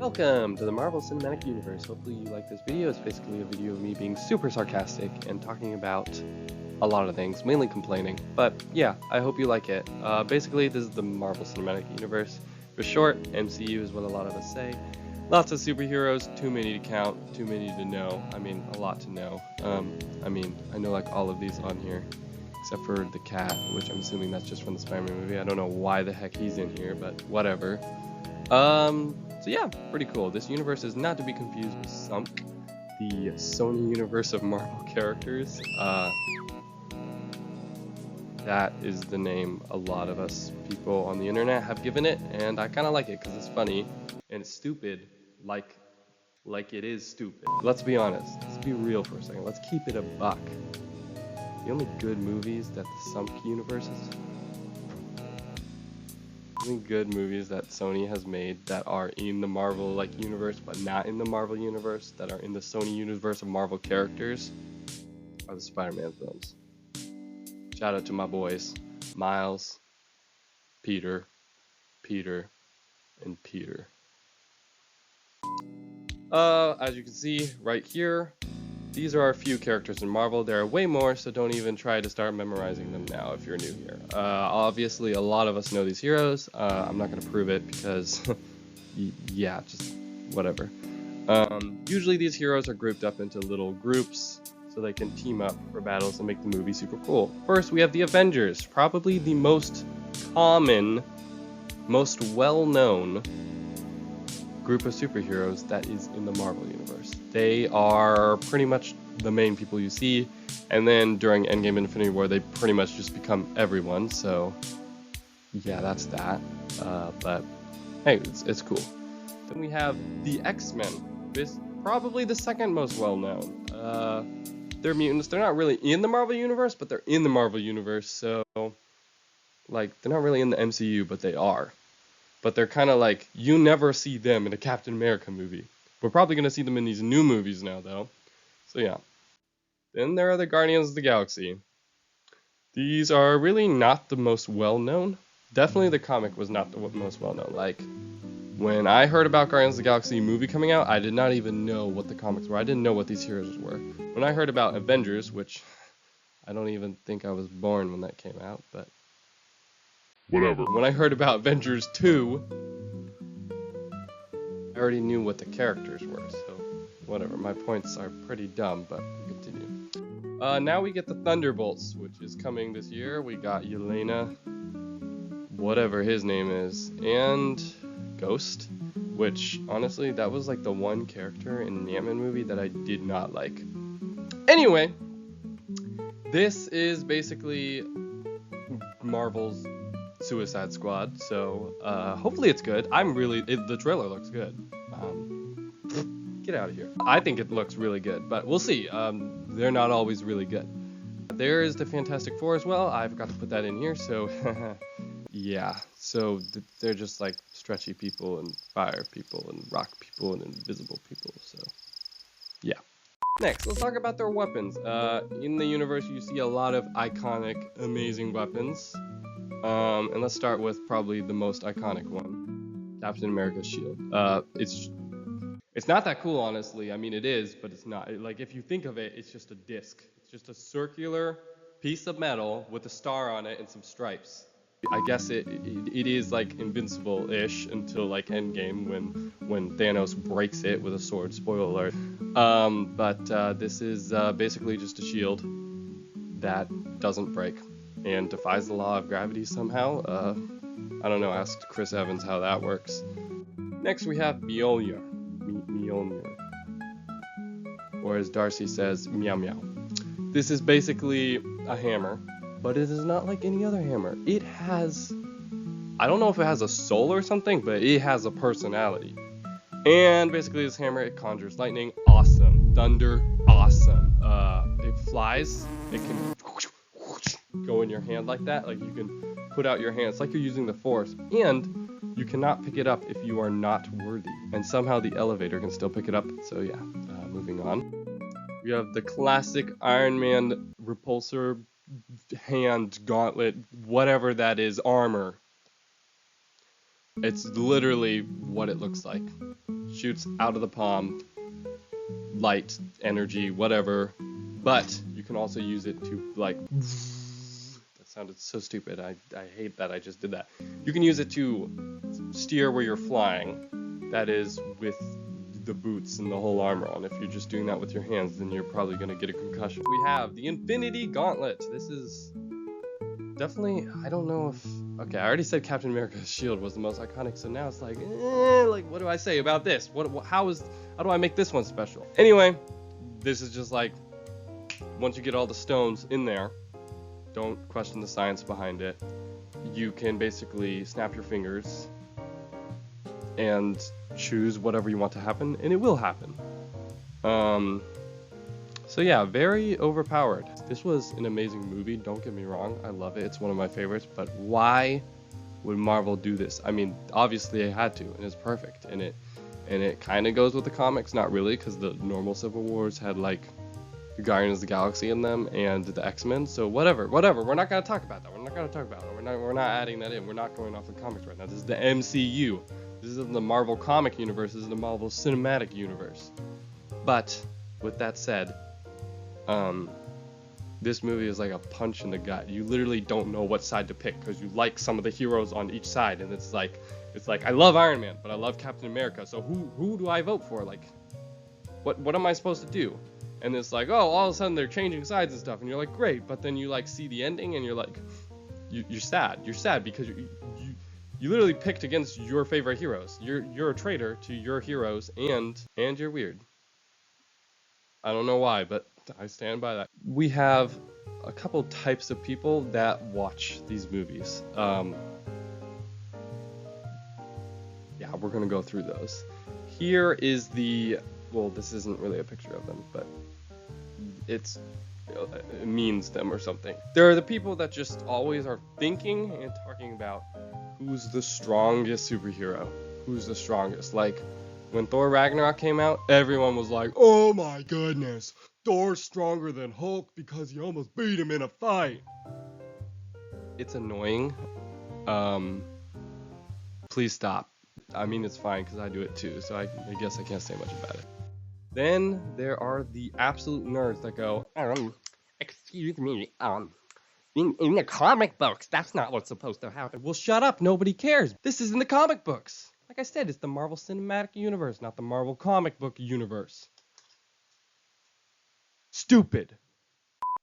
Welcome to the Marvel Cinematic Universe. Hopefully you like this video. It's basically a video of me being super sarcastic and talking about a lot of things, mainly complaining. But yeah, I hope you like it. Basically, this is the Marvel Cinematic Universe. For short, MCU is what a lot of us say. Lots of superheroes, too many to count, too many to know. I mean, a lot to know. I know like all of these on here, except for the cat, which I'm assuming that's just from the Spider-Man movie. I don't know why the heck he's in here, but whatever. So yeah, pretty cool. This universe is not to be confused with Sunk, the Sony universe of Marvel characters. That is the name a lot of us people on the internet have given it, and I kind of like it because it's funny and it's stupid, like it is stupid. Let's be honest. Let's be real for a second. Let's keep it a buck. The only good movies that the Sunk universe is. Good movies that Sony has made that are in the Marvel universe but not in the Marvel universe, that are in the Sony universe of Marvel characters, are the Spider-Man films. Shout out to my boys Miles, Peter, and Peter. As you can see right here, these are a few characters in Marvel. There are way more, so don't even try to start memorizing them now if you're new here. Obviously, a lot of us know these heroes. I'm not going to prove it because, yeah, just whatever. Usually these heroes are grouped up into little groups so they can team up for battles and make the movie super cool. First, we have the Avengers, probably the most common, most well-known group of superheroes that is in the Marvel universe. They are pretty much the main people you see, and then during Endgame Infinity War they pretty much just become everyone, so yeah, that's that. But hey, it's cool. Then we have the X-Men. This probably the second most well-known. They're mutants. They're not really in the Marvel universe, but they're in the Marvel universe, so like they're not really in the MCU, but they are. But they're kind of like, you never see them in a Captain America movie. We're probably going to see them in these new movies now, though. So yeah. Then there are the Guardians of the Galaxy. These are really not the most well-known. Definitely the comic was not the most well-known. Like, when I heard about Guardians of the Galaxy movie coming out, I did not even know what the comics were. I didn't know what these heroes were. When I heard about Avengers, which I don't even think I was born when that came out, but whatever. When I heard about Avengers 2, I already knew what the characters were, so whatever. My points are pretty dumb, but we continue. Now we get the Thunderbolts, which is coming this year. We got Yelena, whatever his name is, and Ghost, which honestly, that was like the one character in the Ant-Man movie that I did not like. Anyway, this is basically Marvel's Suicide Squad, so hopefully it's good. The trailer looks good. Get out of here. I think it looks really good, but we'll see. They're not always really good. There is the Fantastic Four as well. I forgot to put that in here, so yeah. So they're just like stretchy people and fire people and rock people and invisible people, so yeah. Next, let's talk about their weapons. In the universe, you see a lot of iconic, amazing weapons. And let's start with probably the most iconic one, Captain America's shield. It's not that cool, honestly. I mean, it is, but it's not. Like, if you think of it, it's just a disc. It's just a circular piece of metal with a star on it and some stripes. I guess it is like invincible-ish until like Endgame when Thanos breaks it with a sword. Spoiler alert. But this is basically just a shield that doesn't break and defies the law of gravity somehow. I don't know, ask Chris Evans how that works. Next we have Mjolnir. Mjolnir. Or as Darcy says, meow meow. This is basically a hammer, but it is not like any other hammer. It has, I don't know if it has a soul or something, but it has a personality. And basically this hammer, it conjures lightning, awesome. Thunder, awesome. It flies, it can go in your hand like that, like you can put out your hand, it's like you're using the force, and you cannot pick it up if you are not worthy, and somehow the elevator can still pick it up. So yeah, moving on, we have the classic Iron Man repulsor hand gauntlet, whatever that is, armor. It's literally what it looks like. Shoots out of the palm, light, energy, whatever. But you can also use it to like... That sounded so stupid. I hate that I just did that. You can use it to steer where you're flying. That is with the boots and the whole armor on. If you're just doing that with your hands, then you're probably going to get a concussion. We have the Infinity Gauntlet. This is definitely, I don't know if... Okay, I already said Captain America's shield was the most iconic, so now it's like, what do I say about this? How do I make this one special? Anyway, this is just like, once you get all the stones in there, don't question the science behind it. You can basically snap your fingers and choose whatever you want to happen, and it will happen. So yeah, very overpowered. This was an amazing movie, don't get me wrong. I love it, it's one of my favorites, but why would Marvel do this? I mean, obviously they had to, and it's perfect. And it kind of goes with the comics, not really, because the normal Civil Wars had like the Guardians of the Galaxy in them and the X-Men, so whatever. We're not gonna talk about that. We're not adding that in. We're not going off the comics right now. This is the MCU. This isn't the Marvel comic universe. This is the Marvel cinematic universe. But with that said, this movie is like a punch in the gut. You literally don't know what side to pick because you like some of the heroes on each side, and it's like I love Iron Man, but I love Captain America. So who do I vote for? Like, what am I supposed to do? And it's like, oh, all of a sudden they're changing sides and stuff, and you're like, great, but then you like see the ending, and you're like, you're sad. You're sad because you literally picked against your favorite heroes. You're a traitor to your heroes, and you're weird. I don't know why, but I stand by that. We have a couple types of people that watch these movies. Yeah, we're gonna go through those. Here is well, this isn't really a picture of them, but it means them or something. There are the people that just always are thinking and talking about who's the strongest superhero, who's the strongest. Like, when Thor Ragnarok came out, everyone was like, oh my goodness, Thor's stronger than Hulk because he almost beat him in a fight. It's annoying. Please stop. I mean, it's fine because I do it too, so I guess I can't say much about it. Then there are the absolute nerds that go, excuse me, in the comic books, that's not what's supposed to happen. Well, shut up, nobody cares. This is in the comic books. Like I said, it's the Marvel Cinematic Universe, not the Marvel comic book universe. Stupid.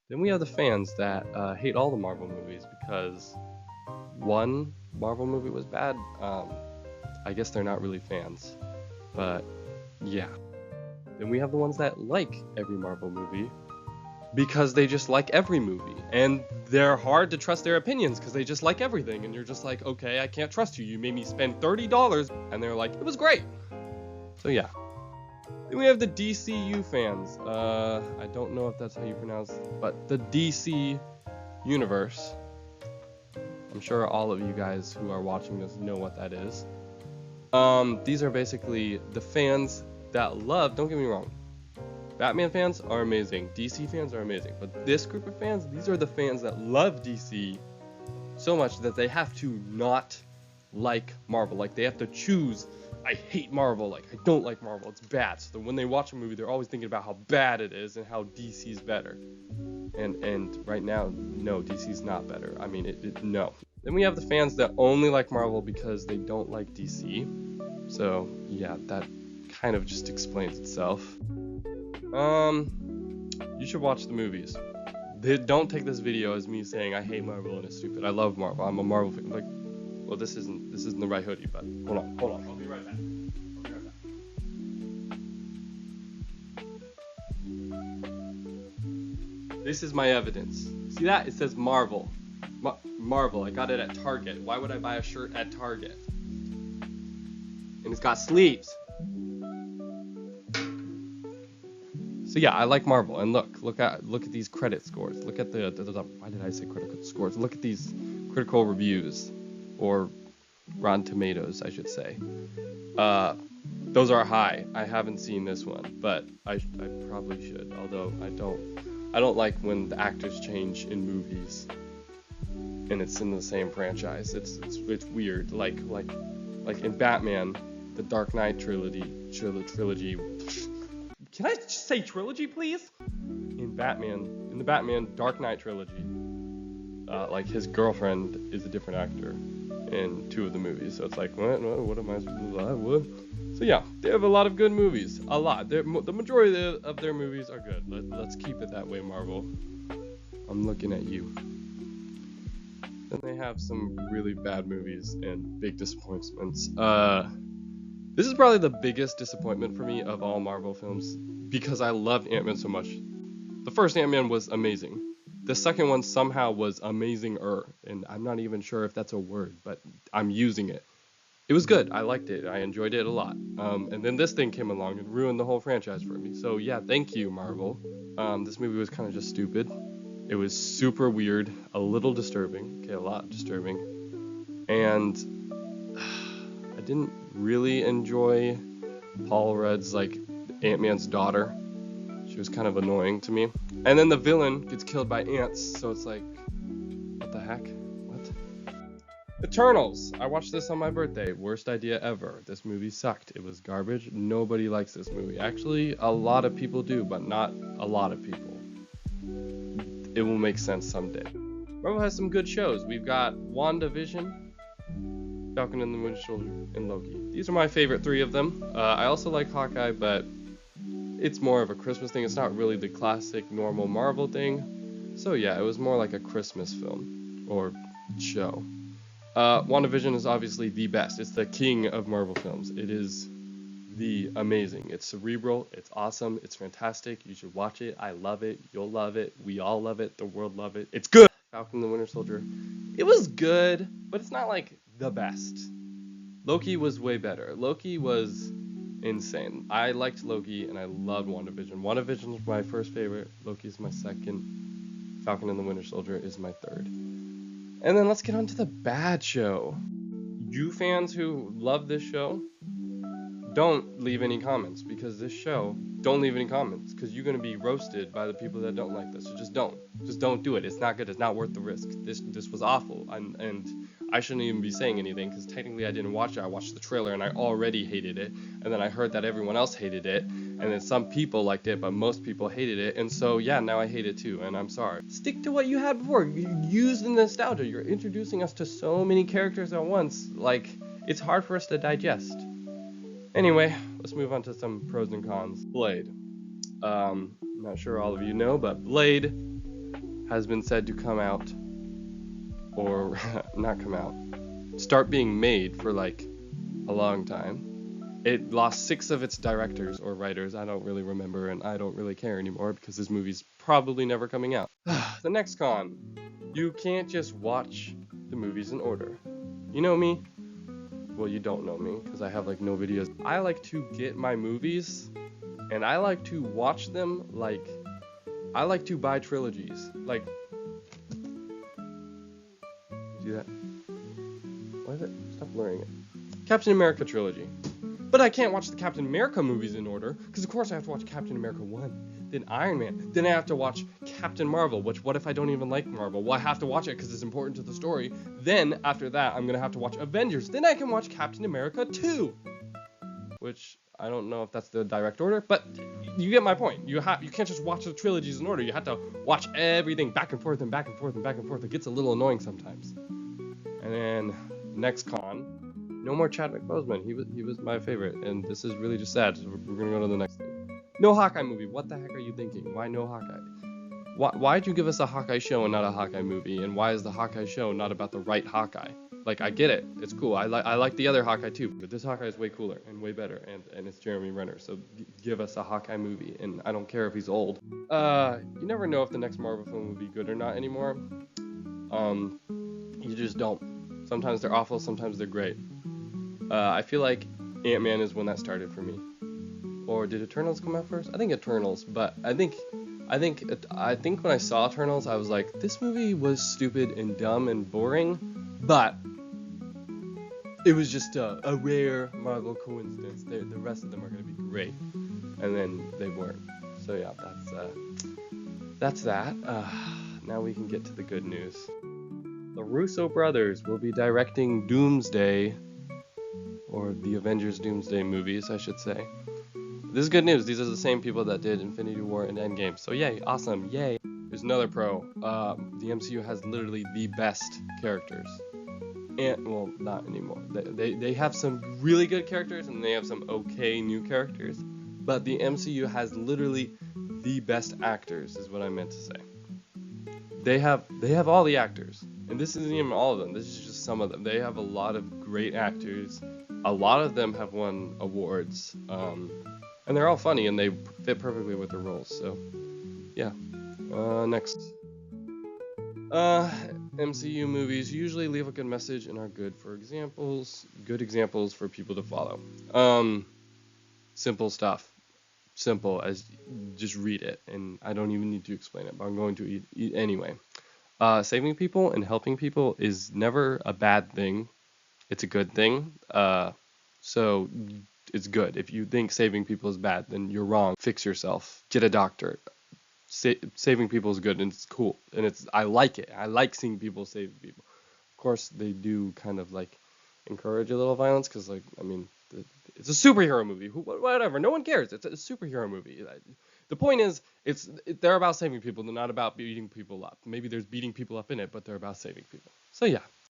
Then we have the fans that hate all the Marvel movies because one Marvel movie was bad. I guess they're not really fans, but yeah. Then we have the ones that like every Marvel movie because they just like every movie, and they're hard to trust their opinions because they just like everything, and you're just like, okay, I can't trust you. You made me spend $30, and they're like, it was great. So yeah. Then we have the DCU fans. I don't know if that's how you pronounce it, but the DC universe. I'm sure all of you guys who are watching this know what that is. These are basically the fans that love, don't get me wrong, Batman fans are amazing, DC fans are amazing, but this group of fans, these are the fans that love DC so much that they have to not like Marvel. Like, they have to choose, I hate Marvel, like, I don't like Marvel, it's bad. So when they watch a movie, they're always thinking about how bad it is and how DC's better. And right now, no, DC's not better. I mean, no. Then we have the fans that only like Marvel because they don't like DC. So yeah, that kind of just explains itself. You should watch the movies. Don't take this video as me saying I hate Marvel and it's stupid. I love Marvel. I'm a Marvel fan. Like, well, this isn't the right hoodie, but hold on. I'll be right back. This is my evidence. See that? It says Marvel. Marvel. I got it at Target. Why would I buy a shirt at Target? And it's got sleeves. So yeah, I like Marvel. And look at these credit scores. Look at the why did I say critical scores? Look at these critical reviews, or Rotten Tomatoes, I should say. Those are high. I haven't seen this one, but I probably should. Although I don't like when the actors change in movies and it's in the same franchise. It's weird. Like Like in Batman, the Dark Knight trilogy. Can I just say trilogy, please? In the Batman Dark Knight trilogy, like his girlfriend is a different actor in 2 of the movies. So it's like, what am I supposed to what? So yeah, they have a lot of good movies. A lot. The majority of their movies are good. Let's keep it that way, Marvel. I'm looking at you. Then they have some really bad movies and big disappointments. This is probably the biggest disappointment for me of all Marvel films because I loved Ant-Man so much. The first Ant-Man was amazing. The second one somehow was amazinger, and I'm not even sure if that's a word, but I'm using it. It was good. I liked it. I enjoyed it a lot. And then this thing came along and ruined the whole franchise for me. So yeah, thank you, Marvel. This movie was kind of just stupid. It was super weird, a little disturbing. Okay, a lot disturbing. And I didn't really enjoy Paul Rudd's, like, Ant-Man's daughter. She was kind of annoying to me. And then the villain gets killed by ants, so it's like, what the heck? What? Eternals! I watched this on my birthday. Worst idea ever. This movie sucked. It was garbage. Nobody likes this movie. Actually, a lot of people do, but not a lot of people. It will make sense someday. Marvel has some good shows. We've got WandaVision, Falcon and the Winter Soldier, and Loki. These are my favorite 3 of them. I also like Hawkeye, but it's more of a Christmas thing. It's not really the classic normal Marvel thing. So yeah, it was more like a Christmas film or show. WandaVision is obviously the best. It's the king of Marvel films. It is the amazing. It's cerebral. It's awesome. It's fantastic. You should watch it. I love it. You'll love it. We all love it. The world love it. It's good. Falcon and the Winter Soldier. It was good, but it's not like the best. Loki was way better. Loki was insane. I liked Loki and I loved WandaVision. WandaVision is my first favorite. Loki is my second. Falcon and the Winter Soldier is my third. And then let's get on to the bad show. You fans who love this show, don't leave any comments because this show, don't leave any comments because you're going to be roasted by the people that don't like this. So just don't do it. It's not good. It's not worth the risk. This was awful. And I shouldn't even be saying anything because technically I didn't watch it. I watched the trailer and I already hated it. And then I heard that everyone else hated it. And then some people liked it, but most people hated it. And so yeah, now I hate it too. And I'm sorry. Stick to what you had before. Use the nostalgia. You're introducing us to so many characters at once. Like, it's hard for us to digest. Anyway, let's move on to some pros and cons. Blade. I'm not sure all of you know, but Blade has been said to come out, or not come out, start being made for like a long time. It lost 6 of its directors or writers. I don't really remember, and I don't really care anymore because this movie's probably never coming out. The next con. You can't just watch the movies in order. You know me? Well, you don't know me because I have like no videos. I like to get my movies and I like to watch them like I like to buy trilogies. Like, see that? Why is it? Stop blurring it. Captain America trilogy. But I can't watch the Captain America movies in order because of course I have to watch Captain America 1, then Iron Man, then I have to watch Captain Marvel, which what if I don't even like Marvel? Well, I have to watch it because it's important to the story. Then after that, I'm going to have to watch Avengers. Then I can watch Captain America 2, which I don't know if that's the direct order, but you get my point. You can't just watch the trilogies in order. You have to watch everything back and forth and back and forth and back and forth. It gets a little annoying sometimes. And then next con. No more Chadwick Boseman. He was my favorite, and this is really just sad. So we're gonna go to the next thing. No Hawkeye movie. What the heck are you thinking? Why no Hawkeye? Why'd you give us a Hawkeye show and not a Hawkeye movie? And why is the Hawkeye show not about the right Hawkeye? Like, I get it. It's cool. I like the other Hawkeye too, but this Hawkeye is way cooler and way better, and it's Jeremy Renner. So give us a Hawkeye movie, and I don't care if he's old. You never know if the next Marvel film will be good or not anymore. You just don't. Sometimes they're awful. Sometimes they're great. I feel like Ant-Man is when that started for me. Or did Eternals come out first? I think Eternals, but I think when I saw Eternals, I was like, this movie was stupid and dumb and boring, but it was just a rare Marvel coincidence. The rest of them are gonna be great, and then they weren't. So yeah, that's that. Now we can get to the good news. The Russo brothers will be directing Doomsday or the Avengers Doomsday movies, I should say. This is good news. These are the same people that did Infinity War and Endgame. So yay, awesome, yay. There's another pro. The MCU has literally the best characters. And well, not anymore. They have some really good characters and they have some okay new characters. But the MCU has literally the best actors, is what I meant to say. They have all the actors, and this isn't even all of them. This is just some of them. They have a lot of great actors. A lot of them have won awards, and they're all funny and they fit perfectly with their roles. So yeah. Next. MCU movies usually leave a good message and are good examples for people to follow. Simple stuff. Simple as just read it, and I don't even need to explain it, but I'm going to eat anyway. Saving people and helping people is never a bad thing. It's a good thing. So it's good. If you think saving people is bad, then you're wrong. Fix yourself. Get a doctor. Saving people is good and it's cool, and I like it. I like seeing people save people. Of course, they do kind of like encourage a little violence because, like, I mean, it's a superhero movie. Whatever, no one cares. It's a superhero movie. The point is, they're about saving people. They're not about beating people up. Maybe there's beating people up in it, but they're about saving people. So yeah,